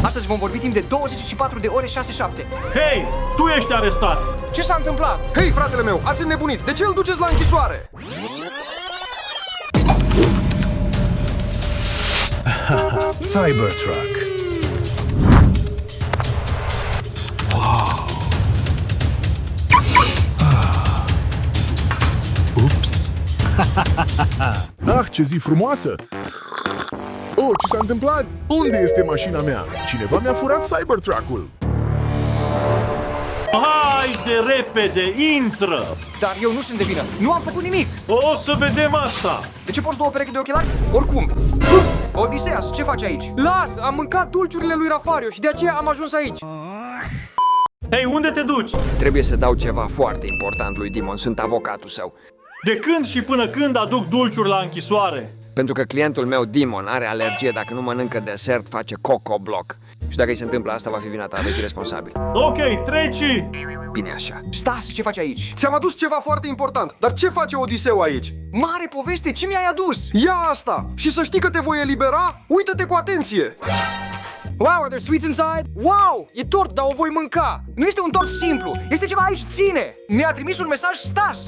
Astăzi vom vorbi timp de 24 de ore 6-7. Hei, tu ești arestat! Ce s-a întâmplat? Hei, fratele meu, ați înnebunit! De ce îl duceți la închisoare? Cybertruck. Wow. Ups. Ah, ce zi frumoasă! Oh, ce s-a întâmplat? Unde este mașina mea? Cineva mi-a furat Cybertruck-ul. Haide, repede, intră! Dar eu nu sunt de vină. Nu am făcut nimic. O să vedem asta! De ce porți două perechi de ochelari? Oricum. Odiseas, ce faci aici? Las, am mâncat dulciurile lui Rafario și de aceea am ajuns aici. Hei, unde te duci? Trebuie să dau ceva foarte important lui Dimon, sunt avocatul său. De când și până când aduc dulciuri la închisoare? Pentru că clientul meu, Dimon, are alergie, dacă nu mănâncă desert, face coco-bloc. Și dacă îi se întâmplă asta, va fi vina ta, vei fi responsabil. Ok, treci! Bine așa. Stas, ce faci aici? Ți-am adus ceva foarte important, dar ce face Odiseu aici? Mare poveste, ce mi-ai adus? Ia asta! Și să știi că te voi elibera, uită-te cu atenție! Wow, are there sweets inside? Wow, e tort, dar o voi mânca. Nu este un tort simplu, este ceva aici, ține! Ne-a trimis un mesaj Stas.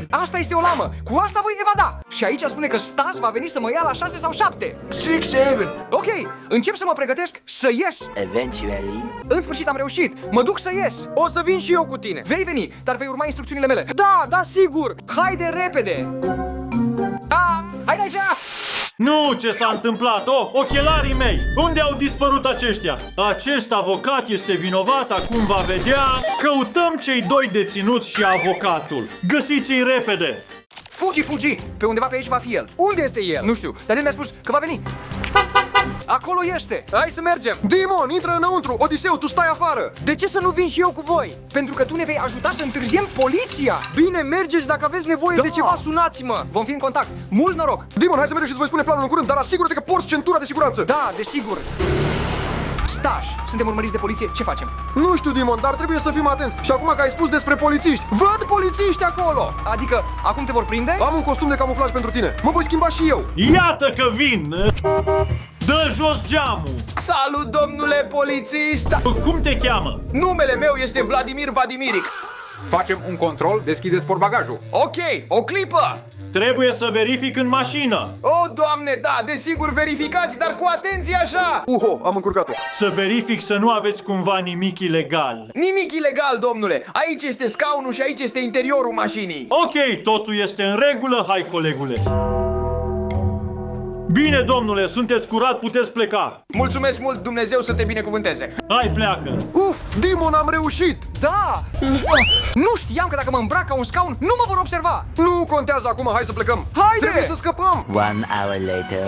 Asta este o lamă, cu asta voi evada. Și aici spune că Stas va veni să mă ia la 6 sau 7. 6-7. Ok, încep să mă pregătesc să ies. Eventually. În sfârșit am reușit, mă duc să ies. O să vin și eu cu tine. Vei veni, dar vei urma instrucțiunile mele. Da, sigur. Haide repede! Haide aici! Nu, ce s-a întâmplat? Oh, ochelarii mei! Unde au dispărut aceștia? Acest avocat este vinovat, acum va vedea. Căutăm cei doi deținuți și avocatul. Găsiți-i repede! Fugi! Pe undeva pe aici va fi el. Unde este el? Nu știu, dar el mi-a spus că va veni. Acolo este. Hai să mergem. Dimon, intră înăuntru! Odiseu, tu stai afară! De ce să nu vin și eu cu voi? Pentru că tu ne vei ajuta să întârziem poliția. Bine, mergeți, dacă aveți nevoie Da. de ceva, sunați-mă. Vom fi în contact. Mult noroc. Dimon, hai să mergem și îți voi spune planul în curând, dar asigură-te că porți centura de siguranță! Da, desigur. Staș, suntem urmăriți de poliție, ce facem? Nu știu, Dimon, dar trebuie să fim atenți. Și acum că ai spus despre polițiști, văd polițiști acolo! Adică, acum te vor prinde? Am un costum de camuflaj pentru tine. Mă voi schimba și eu. Iată că vin! Dă jos geamul! Salut, domnule polițist! Cum te cheamă? Numele meu este Vladimir Vadimiric. Facem un control, deschideți portbagajul. Ok, o clipă! Trebuie să verific în mașină. Oh, Doamne, da, desigur verificați, dar cu atenție așa! Uho, am încurcat-o. Să verific să nu aveți cumva nimic ilegal. Nimic ilegal, domnule! Aici este scaunul și aici este interiorul mașinii. Ok, totul este în regulă, hai colegule. Bine, domnule, sunteți curat, puteți pleca. Mulțumesc mult, Dumnezeu să te binecuvânteze. Hai, pleacă. Uf, Dimon, am reușit! Da! Nu știam că dacă mă îmbrac ca un scaun, nu mă vor observa. Nu contează acum, hai să plecăm! Haide! Trebuie să scăpăm! 1 hour later.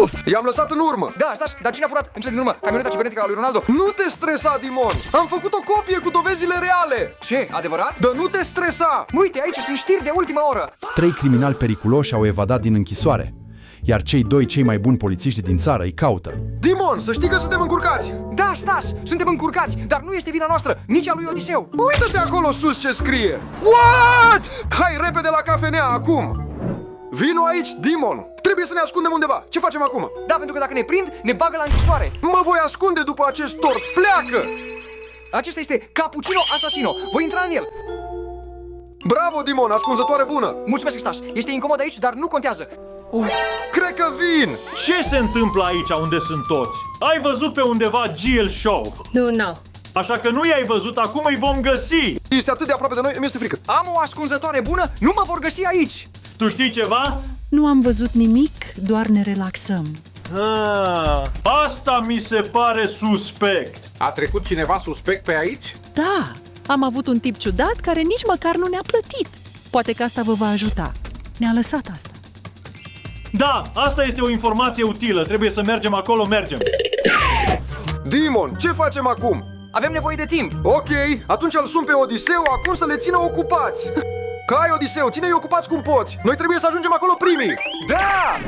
Uf! I-am lăsat în urmă! Da, stați, dar cine a furat în cele din urmă camioneta cibernetică a lui Ronaldo? Nu te stresa, Dimon! Am făcut o copie cu dovezile reale! Ce, adevărat? Dar nu te stresa! Uite, aici sunt știri de ultimă oră. 3 criminali periculoși au evadat din închisoare, iar cei 2 cei mai buni polițiști din țară îi caută. Dimon, să știi că suntem încurcați! Da, Stas, suntem încurcați, dar nu este vina noastră, nici a lui Odiseu. Uită-te acolo sus ce scrie! What? Hai repede la cafenea, acum! Vino aici, Dimon! Trebuie să ne ascundem undeva. Ce facem acum? Da, pentru că dacă ne prind, ne bagă la închisoare. Mă voi ascunde după acest tort. Pleacă! Acesta este Cappuccino Assassino. Voi intra în el. Bravo, Dimon, ascunzătoare bună! Mulțumesc, Stas. Este incomod aici, dar nu contează. Cred că vin! Ce se întâmplă aici unde sunt toți? Ai văzut pe undeva GL Show? Nu. Așa că nu i-ai văzut, acum îi vom găsi. Este atât de aproape de noi, mi-este frică. Am o ascunzătoare bună, nu mă vor găsi aici. Tu știi ceva? Nu am văzut nimic, doar ne relaxăm. Asta mi se pare suspect. A trecut cineva suspect pe aici? Da, am avut un tip ciudat care nici măcar nu ne-a plătit. Poate că asta vă va ajuta. Ne-a lăsat asta. Da, asta este o informație utilă. Trebuie să mergem acolo, mergem. Dimon, ce facem acum? Avem nevoie de timp. Ok, atunci îl sun pe Odiseu acum să le țină ocupați. Hai, Odiseu, ține-i ocupați cum poți. Noi trebuie să ajungem acolo primii. Da!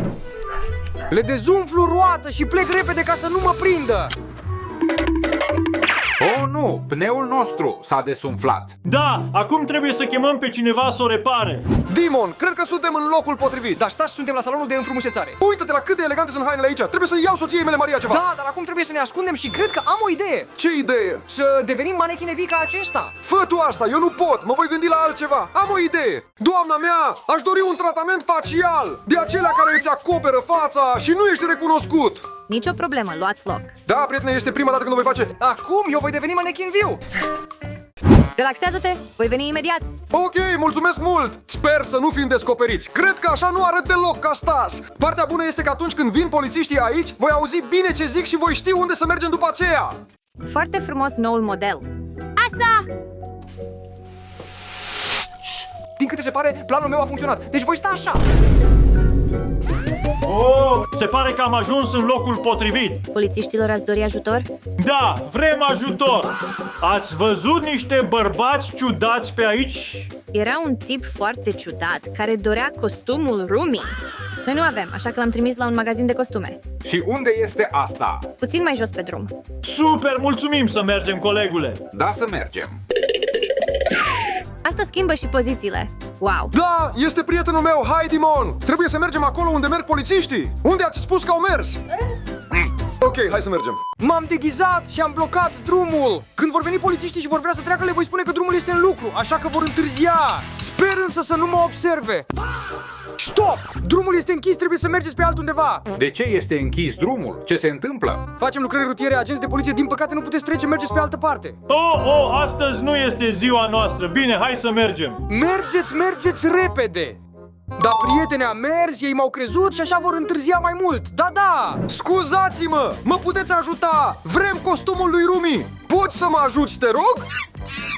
Le dezumflu roată și plec repede ca să nu mă prindă. Oh, nu! pneul nostru s-a desumflat. Da, acum trebuie să chemăm pe cineva să o repare. Dimon, cred că suntem în locul potrivit. Dar stați, suntem la salonul de înfrumusețare. Uită-te la cât de elegante sunt hainele aici. Trebuie să iau soției mele Maria ceva. Da, dar acum trebuie să ne ascundem și cred că am o idee. Ce idee? Să devenim manechine vii ca acesta. Fă tu asta, eu nu pot. Mă voi gândi la altceva. Am o idee. Doamna mea, aș dori un tratament facial. De acelea care îți acoperă fața și nu ești recunoscut. Nicio problemă, luați loc. Da, prietene, este prima dată când o voi face. Acum eu voi deveni manechin viu. Relaxează-te, voi veni imediat. Ok, mulțumesc mult! Sper să nu fim descoperiți. Cred că așa nu arăt deloc ca Stas. Partea bună este că atunci când vin polițiștii aici, voi auzi bine ce zic și voi ști unde să mergem după aceea. Foarte frumos noul model. Asta! Din câte se pare, planul meu a funcționat. Deci voi sta așa. Oh, se pare că am ajuns în locul potrivit. Polițiștilor ați dori ajutor? Da, vrem ajutor. Ați văzut niște bărbați ciudați pe aici? Era un tip foarte ciudat care dorea costumul Rumi. Noi nu avem, așa că l-am trimis la un magazin de costume. Și unde este asta? Puțin mai jos pe drum. Super, mulțumim să mergem, colegule. Da, să mergem. Asta schimbă și pozițiile. Wow! Da, este prietenul meu, hai Dimon! Trebuie să mergem acolo unde merg polițiștii. Unde ați spus că au mers? Ok, hai să mergem. M-am deghizat și am blocat drumul. Când vor veni polițiștii și vor vrea să treacă, le voi spune că drumul este în lucru, așa că vor întârzia. Sper însă să nu mă observe. Stop! Drumul este închis, trebuie să mergeți pe altundeva. De ce este închis drumul? Ce se întâmplă? Facem lucrări rutiere, agenți de poliție, din păcate nu puteți trece, mergeți pe altă parte. Astăzi nu este ziua noastră. Bine, hai să mergem. Mergeți repede. Da, prietene, am mers, ei m-au crezut și așa vor întârzia mai mult. Da! Scuzați-mă, mă puteți ajuta? Vrem costumul lui Rumi. Poți să mă ajuți, te rog?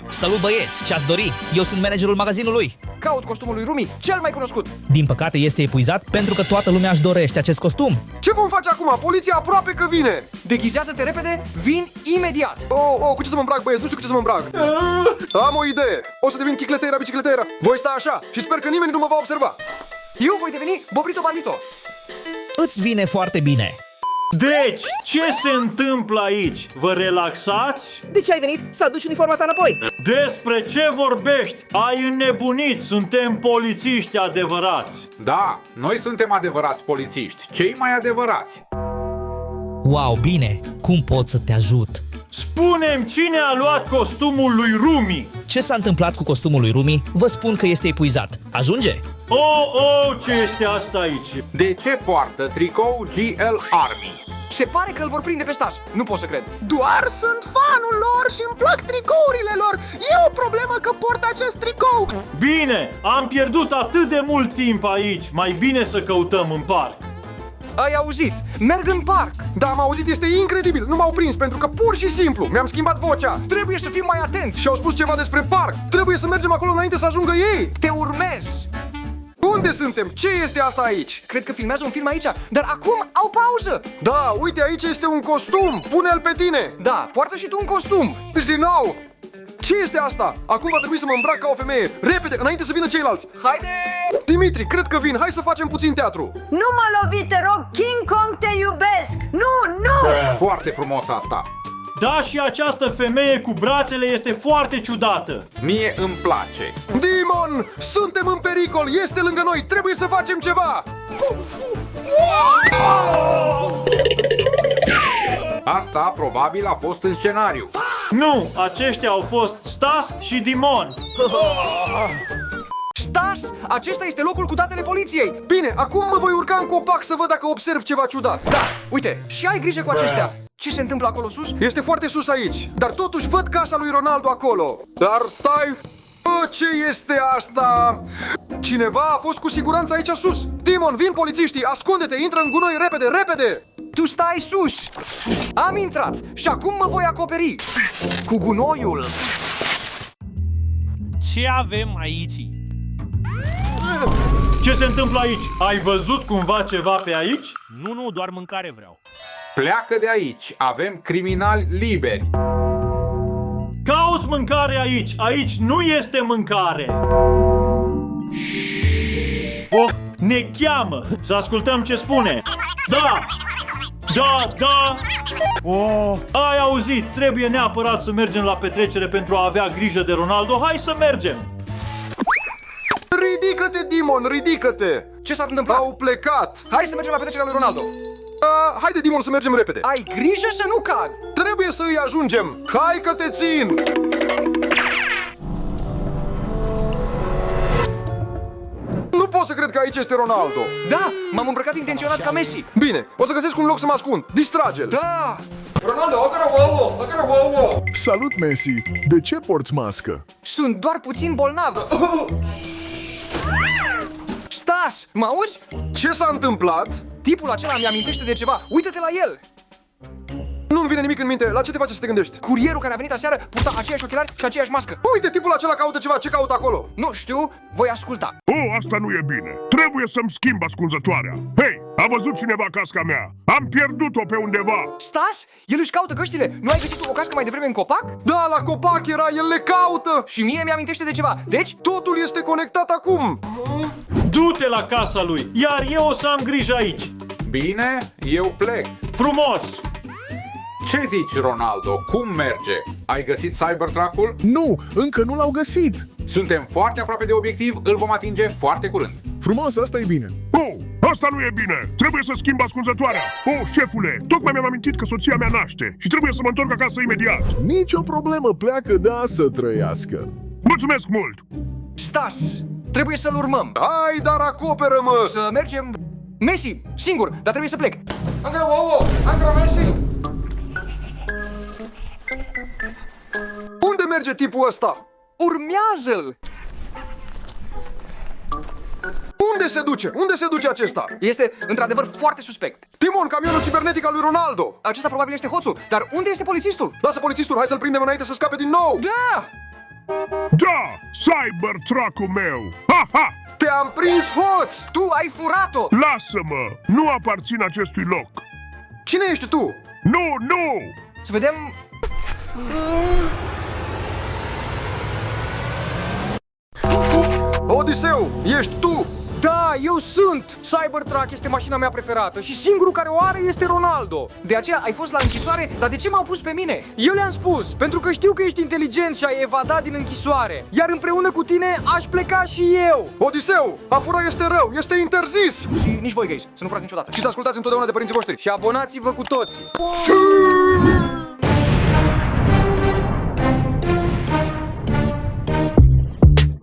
Salut băieți, ce-ați dori? Eu sunt managerul magazinului. Caut costumul lui Rumi, cel mai cunoscut. Din păcate este epuizat pentru că toată lumea își dorește acest costum. Ce vom face acum? Poliția aproape că vine. Deghizează-te repede, vin imediat. Cu ce să mă îmbrac, băieți? Nu știu cu ce să mă îmbrac. Am o idee. O să devin chicletera, bicicletera. Voi sta așa și sper că nimeni nu mă va observa. Eu voi deveni Bobrito Bandito. Îți vine foarte bine. Deci, ce se întâmplă aici? Vă relaxați? De ce ai venit? Să aduci uniforma ta înapoi. Despre ce vorbești? Ai înnebunit, suntem polițiști adevărați. Da, noi suntem adevărați polițiști, cei mai adevărați. Wow, bine, cum pot să te ajut? Spune-mi cine a luat costumul lui Rumi? Ce s-a întâmplat cu costumul lui Rumi? Vă spun că este epuizat. Ajunge? Ce este asta aici? De ce poartă tricou GL Army? Se pare că îl vor prinde pe Stas. Nu pot să cred. Doar sunt fanul lor și îmi plac tricourile lor. E o problemă că port acest tricou. Bine, am pierdut atât de mult timp aici. Mai bine să căutăm în parc. Ai auzit? Merg în parc. Da, am auzit, este incredibil. Nu m-au prins pentru că pur și simplu mi-am schimbat vocea. Trebuie să fim mai atenți. Și au spus ceva despre parc. Trebuie să mergem acolo înainte să ajungă ei. Te urmez. Unde suntem? Ce este asta aici? Cred că filmează un film aici, dar acum au pauză. Da, uite, aici este un costum. Pune-l pe tine. Da, poartă și tu un costum. Deci din nou. Ce este asta? Acum va trebui să mă îmbrac ca o femeie. Repede, înainte să vină ceilalți. Haide! Dimitri, cred că vin. Hai să facem puțin teatru. Nu mă lovi, te rog, King Kong, te iubesc. Nu! Foarte frumos asta. Da, și această femeie cu brațele este foarte ciudată. Mie îmi place. Dimon, suntem în pericol. Este lângă noi. Trebuie să facem ceva. Asta probabil a fost în scenariu. Nu, aceștia au fost Stas și Dimon. Stas, acesta este locul cu datele poliției. Bine, acum mă voi urca în copac să văd dacă observ ceva ciudat. Da, uite, și ai grijă cu acestea. Ce se întâmplă acolo sus? Este foarte sus aici, dar totuși văd casa lui Ronaldo acolo. Dar stai... ce este asta? Cineva a fost cu siguranță aici sus. Dimon, vin polițiștii, ascunde-te, intră în gunoi repede, repede. Tu stai sus. Am intrat și acum mă voi acoperi cu gunoiul. Ce avem aici? Ce se întâmplă aici? Ai văzut cumva ceva pe aici? Nu, doar mâncare vreau. Pleacă de aici, avem criminali liberi. Cauți mâncare aici, aici nu este mâncare. Ne cheamă, să ascultăm ce spune. Da, Da! Ai auzit, trebuie neapărat să mergem la petrecere pentru a avea grijă de Ronaldo. Hai să mergem! Ridică-te, Dimon, ridică-te! Ce s-a întâmplat? Au plecat! Hai să mergem la petrecerea lui Ronaldo. Haide, Dimon, să mergem repede! Ai grijă să nu cad! Trebuie să îi ajungem! Hai că te țin! Nu pot să cred că aici este Ronaldo! Da, m-am îmbrăcat intenționat ca Messi. Bine, o să găsesc un loc să mă ascund. Distrage-l! Da! Ronaldo, acolo! Salut, Messi! De ce porți mască? Sunt doar puțin bolnav. Stas, mă auzi? Ce s-a întâmplat? Tipul acela mi amintește de ceva. Uită-te la el! Nu-mi vine nimic în minte. La ce te face să te gândești? Curierul care a venit aseară purta aceiași ochelari și aceeași mască. Uite, tipul acela caută ceva. Ce caută acolo? Nu știu, voi asculta. Asta nu e bine. Trebuie să-mi schimb ascunzătoarea. Hei, a văzut cineva casca mea? Am pierdut-o pe undeva. Stas? El își caută căștile. Nu ai găsit o cască mai devreme în copac? Da, la copac era, el le caută. Și mie mi-amintește de ceva. Deci, totul este conectat acum. Du-te la casa lui, iar eu o să am grijă aici. Bine, eu plec. Frumos! Ce zici, Ronaldo? Cum merge? Ai găsit Cybertruck-ul? Nu, încă nu l-au găsit. Suntem foarte aproape de obiectiv, îl vom atinge foarte curând. Frumos, asta e bine. Asta nu e bine! Trebuie să schimb ascunzătoarea! Șefule, tocmai mi-am amintit că soția mea naște și trebuie să mă întorc acasă imediat. Nicio problemă, pleacă, da, să trăiască. Mulțumesc mult! Stas, trebuie să-l urmăm. Hai, dar acoperă-mă! Să mergem... Messi, singur, dar trebuie să plec. Ancora Messi! Unde merge tipul ăsta? Urmează-l! Unde se duce? Unde se duce acesta? Este, într-adevăr, foarte suspect. Timon, camionul cibernetic al lui Ronaldo! Acesta probabil este hoțul, dar unde este polițistul? Lasă polițistul, hai să-l prindem înainte să scape din nou! Da! Da! Cybertruck-ul meu! Ha! Te-am prins, hoț! Tu ai furat-o! Lasă-mă! Nu aparțin acestui loc! Cine ești tu? Nu! Să vedem... Odiseu, ești tu! Da, eu sunt! Cybertruck este mașina mea preferată și singurul care o are este Ronaldo. De aceea ai fost la închisoare, dar de ce m-au pus pe mine? Eu le-am spus, pentru că știu că ești inteligent și ai evadat din închisoare. Iar împreună cu tine aș pleca și eu. Odiseu, a fura este rău, este interzis! Și nici voi, gays, să nu furați niciodată. Și să ascultați întotdeauna de părinții voștri. Și abonați-vă cu toții.